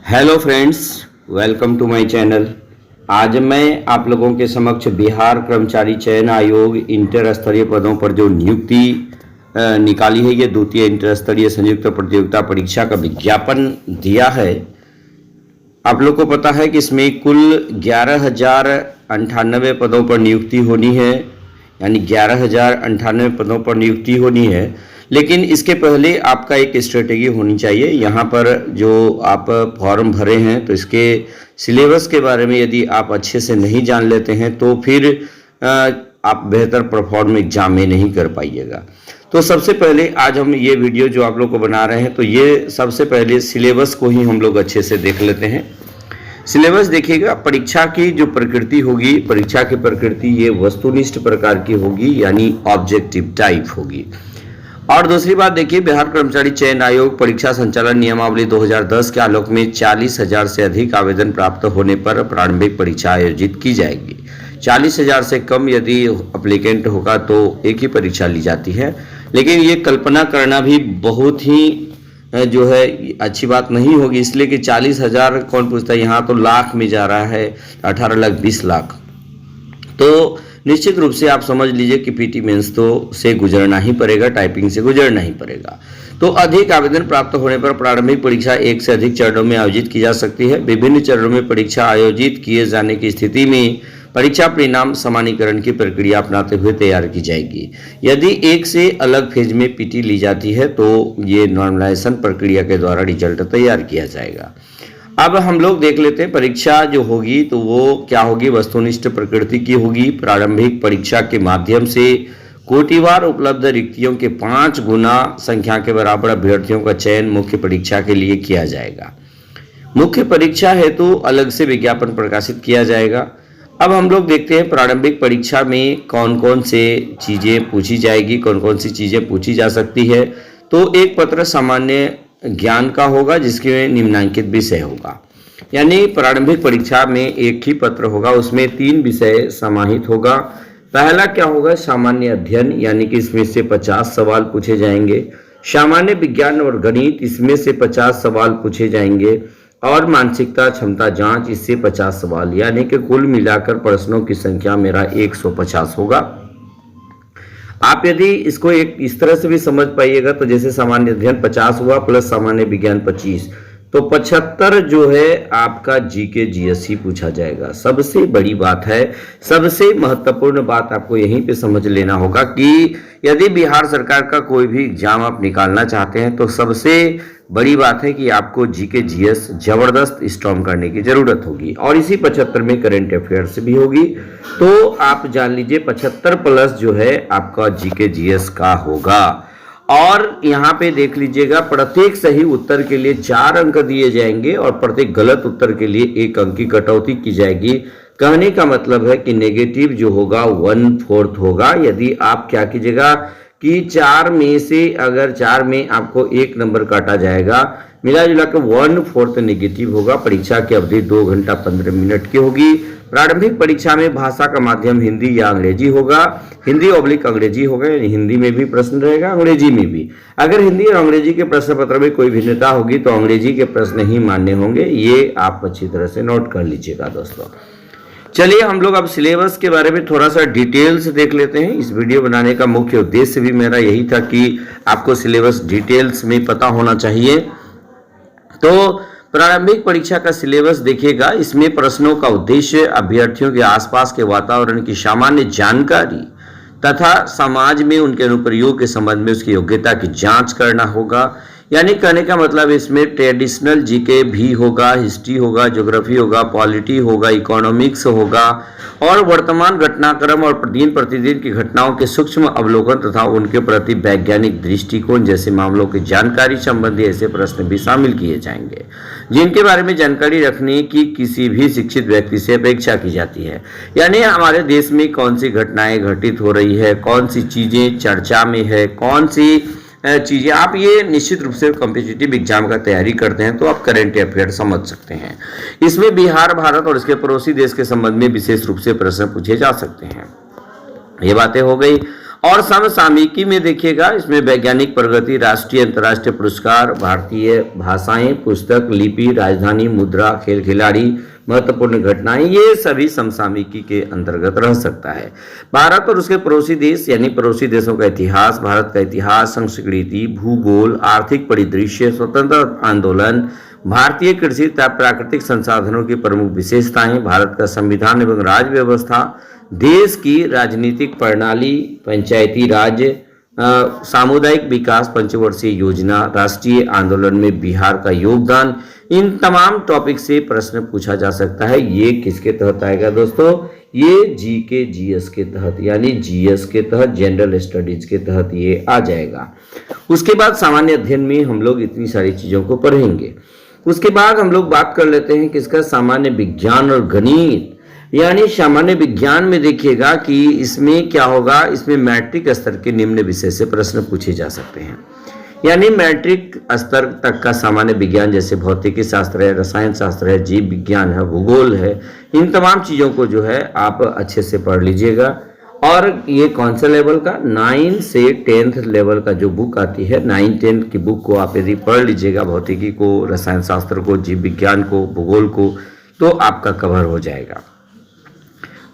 Hello friends, welcome to my channel. आज मैं आप लोगों के समक्ष बिहार कर्मचारी चयन आयोग इंटर स्तरीय पदों पर जो नियुक्ति निकाली है, ये द्वितीय इंटर स्तरीय संयुक्त प्रतियोगिता परीक्षा का विज्ञापन दिया है। आप लोग को पता है कि इसमें कुल 11,098 पदों पर नियुक्ति होनी है, यानी 11,098 पदों पर नियुक्ति होनी है। लेकिन इसके पहले आपका एक स्ट्रेटेजी होनी चाहिए। यहाँ पर जो आप फॉर्म भरे हैं तो इसके सिलेबस के बारे में यदि आप अच्छे से नहीं जान लेते हैं तो फिर आप बेहतर परफॉर्म एग्जाम में नहीं कर पाइएगा। तो सबसे पहले आज हम ये वीडियो जो आप लोग को बना रहे हैं, तो ये सबसे पहले सिलेबस को ही हम लोग अच्छे से देख लेते हैं। सिलेबस देखिएगा, परीक्षा की जो प्रकृति होगी, परीक्षा की प्रकृति ये वस्तुनिष्ठ प्रकार की होगी, यानी ऑब्जेक्टिव टाइप होगी। और दूसरी बात देखिए, बिहार कर्मचारी चयन आयोग परीक्षा संचालन नियमावली 2010 के आलोक में 40,000 से अधिक आवेदन प्राप्त होने पर प्रारंभिक परीक्षा आयोजित की जाएगी। 40,000 से कम यदि एप्लीकेंट होगा तो एक ही परीक्षा ली जाती है। लेकिन ये कल्पना करना भी बहुत ही जो है अच्छी बात नहीं होगी, इसलिए कि 40,000 कौन पूछता है, यहाँ तो लाख में जा रहा है, 18 लाख 20 लाख। तो निश्चित रूप से आप समझ लीजिए कि पीटी मेंस तो से गुजरना ही पड़ेगा, टाइपिंग से गुजरना ही पड़ेगा। तो अधिक आवेदन प्राप्त होने पर प्रारंभिक परीक्षा एक से अधिक चरणों में आयोजित की जा सकती है। विभिन्न चरणों में परीक्षा आयोजित किए जाने की स्थिति में परीक्षा परिणाम समानीकरण की प्रक्रिया अपनाते हुए तैयार की जाएगी। यदि एक से अलग फेज में पीटी ली जाती है तो ये नॉर्मलाइजेशन प्रक्रिया के द्वारा रिजल्ट तैयार किया जाएगा। अब हम लोग देख लेते हैं परीक्षा जो होगी तो वो क्या होगी, वस्तुनिष्ठ प्रकृति की होगी। प्रारंभिक परीक्षा के माध्यम से कोटिवार उपलब्ध रिक्तियों के 5 गुना संख्या के बराबर अभ्यर्थियों का चयन मुख्य परीक्षा के लिए किया जाएगा। मुख्य परीक्षा हेतु अलग से विज्ञापन प्रकाशित किया जाएगा। अब हम लोग देखते हैं प्रारंभिक परीक्षा में कौन कौन से चीज़ें पूछी जाएगी, कौन कौन सी चीज़ें पूछी जा सकती है। तो एक पत्र सामान्य ज्ञान का होगा जिसके निम्नांकित विषय होगा, यानी प्रारंभिक परीक्षा में एक ही पत्र होगा, उसमें 3 विषय समाहित होगा। पहला क्या होगा, सामान्य अध्ययन, यानी कि इसमें से 50 सवाल पूछे जाएंगे। सामान्य विज्ञान और गणित, इसमें से 50 सवाल पूछे जाएंगे। और मानसिकता क्षमता जांच, इससे 50 सवाल, यानी कि कुल मिलाकर प्रश्नों की संख्या मेरा 150 होगा। आप यदि इसको एक इस तरह से भी समझ पाइएगा तो जैसे सामान्य अध्ययन 50 हुआ प्लस सामान्य विज्ञान 25, तो 75 जो है आपका जीके जीएस ही पूछा जाएगा। सबसे बड़ी बात है, सबसे महत्वपूर्ण बात आपको यहीं पे समझ लेना होगा कि यदि बिहार सरकार का कोई भी एग्जाम आप निकालना चाहते हैं तो सबसे बड़ी बात है कि आपको जीके जीएस जबरदस्त स्ट्रॉन्ग करने की जरूरत होगी। और इसी 75 में करंट अफेयर्स भी होगी। तो आप जान लीजिए 75 प्लस जो है आपका जीके जीएस का होगा। और यहाँ पे देख लीजिएगा, प्रत्येक सही उत्तर के लिए 4 अंक दिए जाएंगे और प्रत्येक गलत उत्तर के लिए 1 अंक की कटौती की जाएगी। कहने का मतलब है कि नेगेटिव जो होगा 1/4 होगा। यदि आप क्या कीजिएगा कि 4 में से अगर 4 में आपको 1 नंबर काटा जाएगा, मिला जुला कर 1/4 नेगेटिव होगा। परीक्षा की अवधि 2 घंटा 15 मिनट की होगी। प्रारंभिक परीक्षा में भाषा का माध्यम हिंदी या अंग्रेजी होगा। हिंदी ऑब्लिक अंग्रेजी होगा, यानी हिंदी में भी प्रश्न रहेगा, अंग्रेजी में भी। अगर हिंदी और अंग्रेजी के प्रश्न पत्र में कोई भिन्नता होगी तो अंग्रेजी के प्रश्न ही मान्य होंगे। ये आप अच्छी तरह से नोट कर लीजिएगा दोस्तों। चलिए हम लोग अब सिलेबस के बारे में थोड़ा सा डिटेल से देख लेते हैं। इस वीडियो बनाने का मुख्य उद्देश्य भी मेरा यही था कि आपको सिलेबस डिटेल्स में पता होना चाहिए। तो प्रारंभिक परीक्षा का सिलेबस देखिएगा, इसमें प्रश्नों का उद्देश्य अभ्यर्थियों के आसपास के वातावरण की सामान्य जानकारी तथा समाज में उनके अनुप्रयोग के संबंध में उसकी योग्यता की जांच करना होगा। यानी कहने का मतलब इसमें ट्रेडिशनल जीके भी होगा, हिस्ट्री होगा, ज्योग्राफी होगा, पॉलिटी होगा, इकोनॉमिक्स होगा और वर्तमान घटनाक्रम और दिन प्रतिदिन की घटनाओं के सूक्ष्म अवलोकन तथा उनके प्रति वैज्ञानिक दृष्टिकोण जैसे मामलों की जानकारी संबंधी ऐसे प्रश्न भी शामिल किए जाएंगे, जिनके बारे में जानकारी रखने की किसी भी शिक्षित व्यक्ति से अपेक्षा की जाती है। यानी हमारे देश में कौन सी घटनाएं घटित हो रही है, कौन सी चीजें चर्चा में है, कौन सी चीजें, आप ये निश्चित रूप से कॉम्पिटिटिव एग्जाम का तैयारी करते हैं तो आप करंट अफेयर समझ सकते हैं। इसमें बिहार, भारत और इसके पड़ोसी देश के संबंध में विशेष रूप से प्रश्न पूछे जा सकते हैं। ये बातें हो गई। और समसामयिकी में देखिएगा, इसमें वैज्ञानिक प्रगति, राष्ट्रीय अंतर्राष्ट्रीय पुरस्कार, भारतीय भाषाएं, पुस्तक, लिपि, राजधानी, मुद्रा, खेल खिलाड़ी, महत्वपूर्ण घटनाएं, ये सभी समसामयिकी के अंतर्गत रह सकता है। भारत और उसके पड़ोसी देश यानी पड़ोसी देशों का इतिहास, भारत का इतिहास, संस्कृति, भूगोल, आर्थिक परिदृश्य, स्वतंत्रता आंदोलन, भारतीय कृषि तथा प्राकृतिक संसाधनों की प्रमुख विशेषताएं, भारत का संविधान एवं राज्य व्यवस्था, देश की राजनीतिक प्रणाली, पंचायती राज, सामुदायिक विकास, पंचवर्षीय योजना, राष्ट्रीय आंदोलन में बिहार का योगदान, इन तमाम टॉपिक से प्रश्न पूछा जा सकता है। ये किसके तहत आएगा दोस्तों? ये जीके जीएस के तहत, यानी जीएस के तहत, जनरल स्टडीज के तहत ये आ जाएगा। उसके बाद सामान्य अध्ययन में हम लोग इतनी सारी चीजों को पढ़ेंगे। उसके बाद हम लोग बात कर लेते हैं किसका? सामान्य विज्ञान और गणित। यानी सामान्य विज्ञान में देखिएगा कि इसमें क्या होगा, इसमें मैट्रिक स्तर के निम्न विषय से प्रश्न पूछे जा सकते हैं। यानी मैट्रिक स्तर तक का सामान्य विज्ञान, जैसे भौतिकी शास्त्र है, रसायन शास्त्र है, जीव विज्ञान है, भूगोल है, इन तमाम चीज़ों को जो है आप अच्छे से पढ़ लीजिएगा। और ये कौन सा लेवल का? 9 से 10th लेवल का जो बुक आती है, 9-10 की बुक को आप यदि पढ़ लीजिएगा, भौतिकी को, रसायन शास्त्र को, जीव विज्ञान को, भूगोल को, तो आपका कवर हो जाएगा।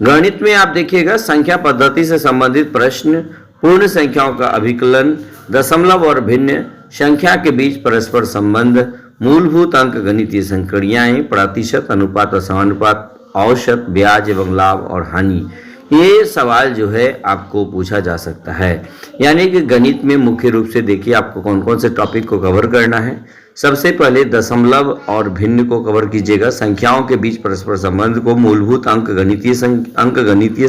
गणित में आप देखिएगा संख्या पद्धति से संबंधित प्रश्न, पूर्ण संख्याओं का अभिकलन, दशमलव और भिन्न संख्या के बीच परस्पर संबंध, मूलभूत अंक गणितीय संक्रियाएं, प्रतिशत, अनुपात और समानुपात, औसत, ब्याज एवं लाभ और हानि, ये सवाल जो है आपको पूछा जा सकता है। यानी कि गणित में मुख्य रूप से देखिए आपको कौन कौन से टॉपिक को कवर करना है। सबसे पहले दशमलव और भिन्न को कवर कीजिएगा, संख्याओं के बीच परस्पर संबंध को, मूलभूत अंक गणितीय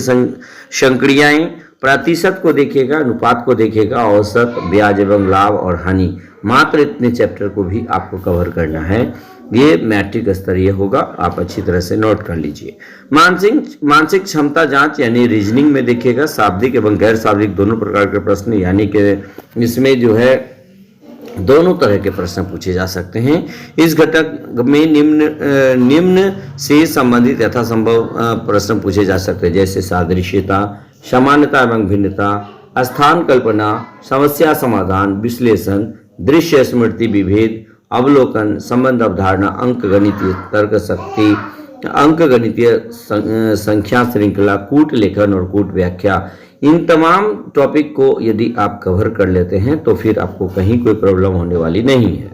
संक्रियाएं, प्रतिशत को देखिएगा, अनुपात को देखिएगा, औसत, ब्याज एवं लाभ और हानि। मात्र इतने चैप्टर को भी आपको कवर करना है। ये मैट्रिक स्तरीय होगा, आप अच्छी तरह से नोट कर लीजिए। मानसिक क्षमता जांच यानी रीजनिंग में देखिएगा शाब्दिक एवं गैर शाब्दिक दोनों प्रकार के प्रश्न, यानी कि इसमें जो है दोनों तरह के प्रश्न पूछे जा सकते हैं। इस घटक में निम्न से संबंधित यथासंभव प्रश्न पूछे जा सकते हैं, जैसे सादृश्यता, समानता एवं भिन्नता, स्थान कल्पना, समस्या समाधान, विश्लेषण, दृश्य स्मृति विभेद, अवलोकन, संबंध अवधारणा, अंक गणितीय तर्क शक्ति, अंक गणितीय संख्या श्रृंखला, कूट लेखन और कूट व्याख्या। इन तमाम टॉपिक को यदि आप कवर कर लेते हैं तो फिर आपको कहीं कोई प्रॉब्लम होने वाली नहीं है।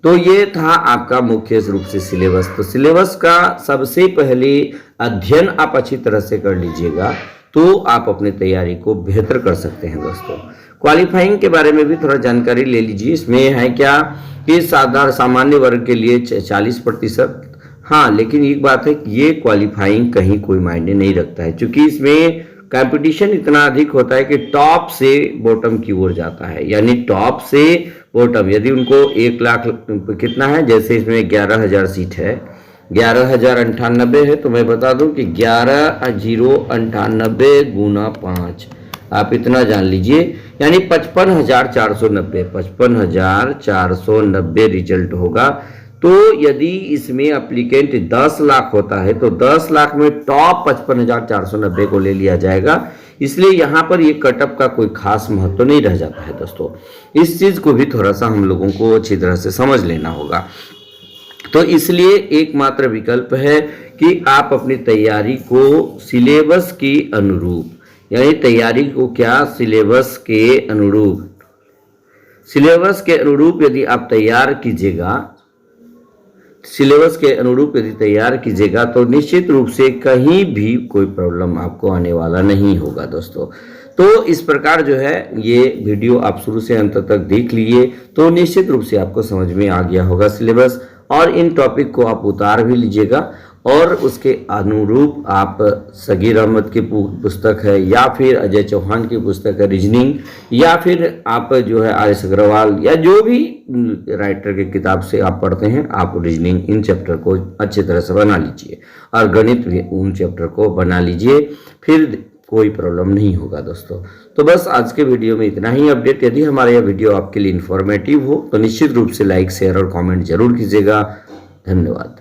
तो ये था आपका मुख्य रूप से सिलेबस। तो सिलेबस का सबसे पहले अध्ययन आप अच्छी तरह से कर लीजिएगा तो आप अपनी तैयारी को बेहतर कर सकते हैं दोस्तों। क्वालिफाइंग के बारे में भी थोड़ा जानकारी ले लीजिए। इसमें है क्या कि सामान्य वर्ग के लिए 40%, हाँ, लेकिन एक बात है कि ये क्वालिफाइंग कहीं कोई मायने नहीं रखता है, क्योंकि इसमें कंपटीशन इतना अधिक होता है कि टॉप से बॉटम की ओर जाता है। यानी टॉप से बॉटम, यदि उनको 1 लाख कितना है, जैसे इसमें 11,000 सीट है, 11,098 है, तो मैं बता दूं कि 11,098 गुना 5, आप इतना जान लीजिए, यानी 55,490 रिजल्ट होगा। तो यदि इसमें एप्लीकेंट 10 लाख होता है तो 10 लाख में टॉप 55,490 को ले लिया जाएगा। इसलिए यहाँ पर ये कटअप का कोई खास महत्व नहीं रह जाता है दोस्तों। इस चीज़ को भी थोड़ा सा हम लोगों को अच्छी तरह से समझ लेना होगा। तो इसलिए एकमात्र विकल्प है कि आप अपनी तैयारी को सिलेबस के अनुरूप, यानी तैयारी को क्या, सिलेबस के अनुरूप यदि आप तैयार कीजिएगा, सिलेबस के अनुरूप यदि तैयार कीजिएगा तो निश्चित रूप से कहीं भी कोई प्रॉब्लम आपको आने वाला नहीं होगा दोस्तों। तो इस प्रकार जो है ये वीडियो आप शुरू से अंत तक देख लिए तो निश्चित रूप से आपको समझ में आ गया होगा सिलेबस, और इन टॉपिक को आप उतार भी लीजिएगा और उसके अनुरूप आप सगीर अहमद की पुस्तक है या फिर अजय चौहान की पुस्तक है रीजनिंग, या फिर आप जो है आर एस अग्रवाल या जो भी राइटर की किताब से आप पढ़ते हैं, आप रीजनिंग इन चैप्टर को अच्छी तरह से बना लीजिए और गणित भी उन चैप्टर को बना लीजिए, फिर कोई प्रॉब्लम नहीं होगा दोस्तों। तो बस आज के वीडियो में इतना ही अपडेट। यदि हमारा यह वीडियो आपके लिए इन्फॉर्मेटिव हो तो निश्चित रूप से लाइक, शेयर और कमेंट जरूर कीजिएगा। धन्यवाद।